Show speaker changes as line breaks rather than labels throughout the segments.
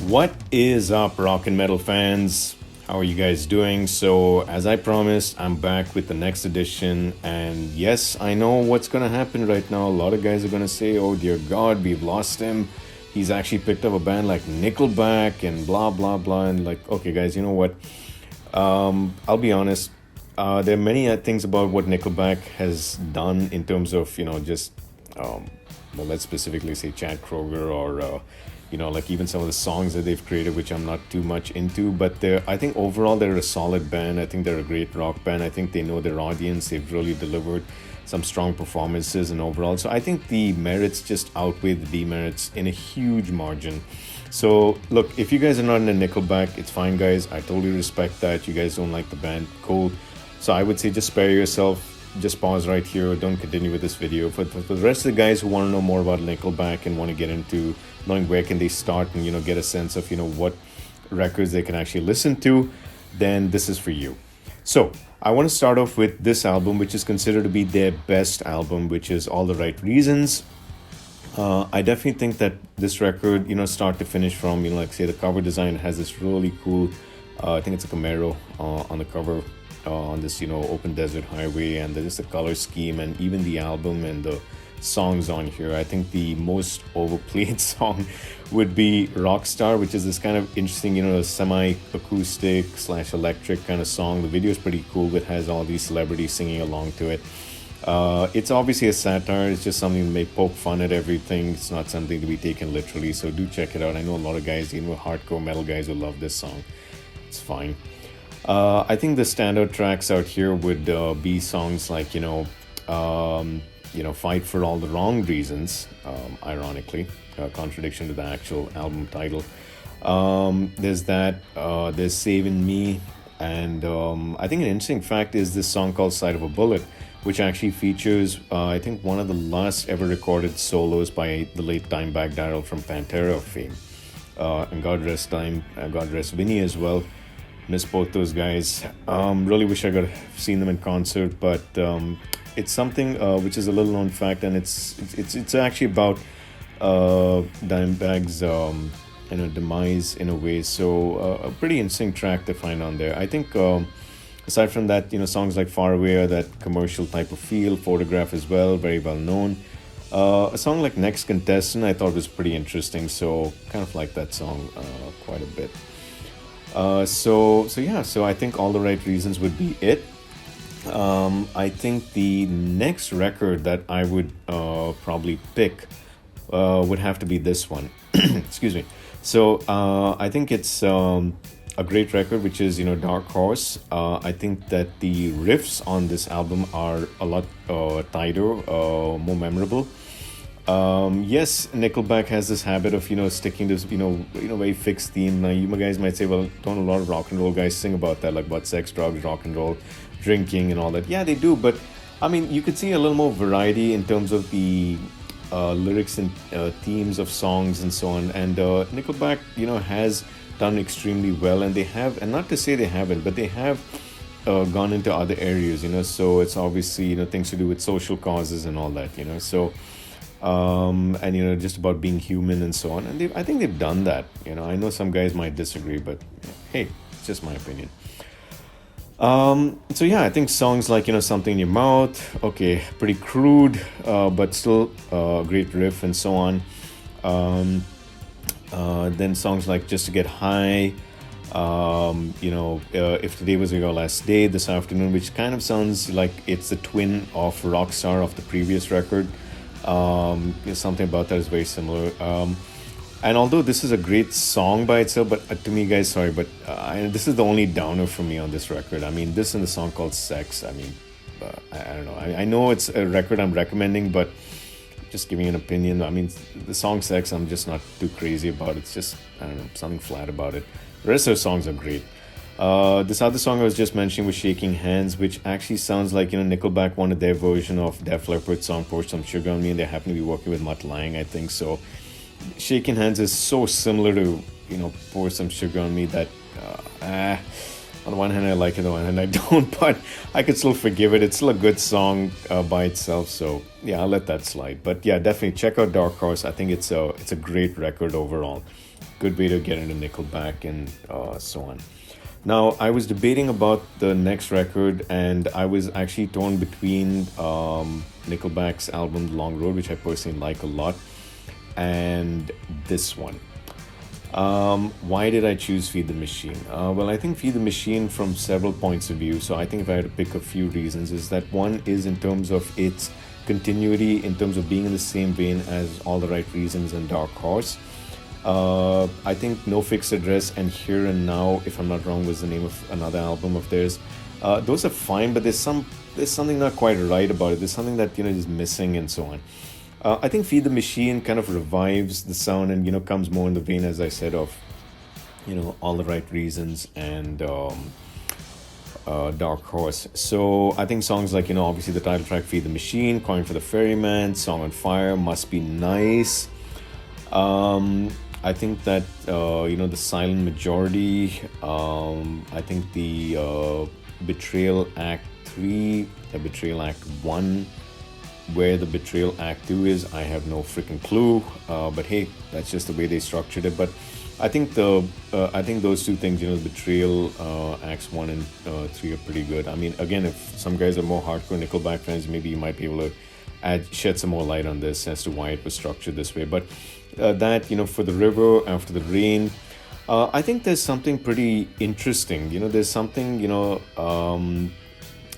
What is up, rock and metal fans? How are you guys doing? So, as I promised, I'm back with the next edition. And yes, I know what's going to happen right now. A lot of guys are going to say, oh dear God, we've lost him. He's actually picked up a band like Nickelback and blah, blah, blah. And like, okay, guys, you know what? I'll be honest. There are many things about what Nickelback has done in terms of, just, well, let's specifically say Chad Kroger or, like even some of the songs that they've created, which I'm not too much into. But I think overall they're a solid band. I think they're a great rock band. I think they know their audience. They've really delivered some strong performances and overall. So I think the merits just outweigh the demerits in a huge margin. So look, if you guys are not in a Nickelback, it's fine, guys. I totally respect that. You guys don't like the band, cool. So I would say just spare yourself. Just pause right here. Don't continue with this video. For the rest of the guys who want to know more about Nickelback and want to get into knowing where can they start and get a sense of what records they can actually listen to, then this is for you. So I want to start off with this album, which is considered to be their best album, which is All the Right Reasons. I definitely think that this record, start to finish from, like say the cover design has this really cool, I think it's a Camaro on the cover on this, open desert highway, and just the color scheme and even the album and the songs on here. I think the most overplayed song would be Rockstar, which is this kind of interesting, semi-acoustic / electric kind of song. The video is pretty cool. It has all these celebrities singing along to it. It's obviously a satire. It's just something to make poke fun at everything. It's not something to be taken literally, so do check it out. I know a lot of guys, hardcore metal guys who love this song. It's fine. I think the standout tracks out here would be songs like, Fight for All the Wrong Reasons, ironically, contradiction to the actual album title. There's that, there's Saving Me, and I think an interesting fact is this song called Side of a Bullet, which actually features, I think, one of the last ever recorded solos by the late Dimebag Darrell from Pantera fame. And God rest Vinny as well. Miss both those guys. Really wish I could have seen them in concert, but it's something which is a little known fact, and it's actually about Dimebag's demise in a way. So a pretty interesting track to find on there. I think aside from that, songs like Far Away are that commercial type of feel. Photograph as well, very well known. A song like Next Contestant I thought was pretty interesting, so kind of like that song quite a bit. So I think All the Right Reasons would be it. I think the next record that I would probably pick would have to be this one. Excuse me. So I think it's a great record, which is Dark Horse. I think that the riffs on this album are a lot tighter, more memorable. Yes, Nickelback has this habit of sticking to very fixed theme. Now you guys might say, well, don't a lot of rock and roll guys sing about that, like about sex, drugs, rock and roll, drinking, and all that? Yeah, they do, but I mean, you could see a little more variety in terms of the lyrics and themes of songs and so on. And Nickelback, has done extremely well, and they have, and not to say they haven't, but they have gone into other areas. So it's obviously things to do with social causes and all that. So. And just about being human and so on, and I think they've done that. I know some guys might disagree, but hey, it's just my opinion. So yeah, I think songs like Something in Your Mouth, okay, pretty crude, but still great riff and so on. Then songs like Just to Get High, If Today Was Your Last Day, This Afternoon, which kind of sounds like it's the twin of Rockstar of the previous record. Something about that is very similar. And although this is a great song by itself, but to me, guys, sorry, but this is the only downer for me on this record. I mean, this and the song called Sex, I mean, I don't know. I know it's a record I'm recommending, but just giving an opinion. I mean, the song Sex, I'm just not too crazy about. It's just, I don't know, something flat about it. The rest of the songs are great. This other song I was just mentioning was Shaking Hands, which actually sounds like, Nickelback wanted their version of Def Leppard's song Pour Some Sugar on Me, and they happen to be working with Mutt Lange, I think. So Shaking Hands is so similar to, Pour Some Sugar on Me that, on the one hand I like it, on the one hand I don't, but I could still forgive it. It's still a good song by itself, so yeah, I'll let that slide. But yeah, definitely check out Dark Horse. I think it's a great record overall. Good way to get into Nickelback and so on. Now, I was debating about the next record, and I was actually torn between Nickelback's album The Long Road, which I personally like a lot, and this one. Why did I choose Feed the Machine? Well, I think Feed the Machine from several points of view. So I think if I had to pick a few reasons, is that one is in terms of its continuity, in terms of being in the same vein as All the Right Reasons and Dark Horse. I think No Fixed Address and Here and Now, if I'm not wrong, was the name of another album of theirs. Those are fine, but there's something not quite right about it. There's something that is missing and so on. I think Feed the Machine kind of revives the sound and comes more in the vein, as I said, of All the Right Reasons and Dark Horse. So I think songs like obviously the title track Feed the Machine, Coin for the Ferryman, Song on Fire, Must Be Nice. I think that the Silent Majority. I think the Betrayal Act 3, the Betrayal Act 1. Where the Betrayal Act 2 is, I have no freaking clue. But hey, that's just the way they structured it. But I think those two things, the Betrayal Acts 1 and 3 are pretty good. I mean, again, if some guys are more hardcore Nickelback fans, maybe you might be able to shed some more light on this as to why it was structured this way. But that, For the River, After the Rain, I think there's something pretty interesting. There's something,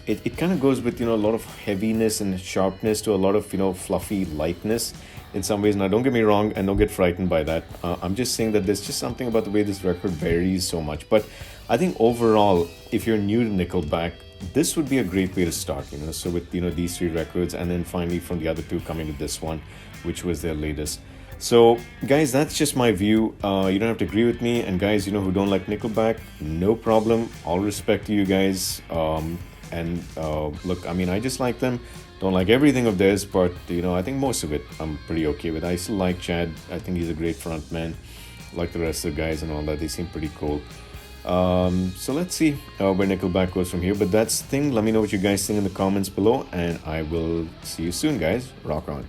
it kind of goes with a lot of heaviness and sharpness to a lot of fluffy lightness in some ways. Now don't get me wrong and don't get frightened by that. I'm just saying that there's just something about the way this record varies so much. But I think overall, if you're new to Nickelback, this would be a great way to start. So with these three records, and then finally from the other two coming to this one, which was their latest. So guys, that's just my view. You don't have to agree with me, and guys who don't like Nickelback, no problem, all respect to you guys. And look, I mean, I just like them. Don't like everything of theirs, but I think most of it I'm pretty okay with. I still like Chad. I think he's a great frontman. Like the rest of the guys and all that, they seem pretty cool. So let's see where Nickelback goes from here. But that's the thing. Let me know what you guys think in the comments below, and I will see you soon, guys. Rock on.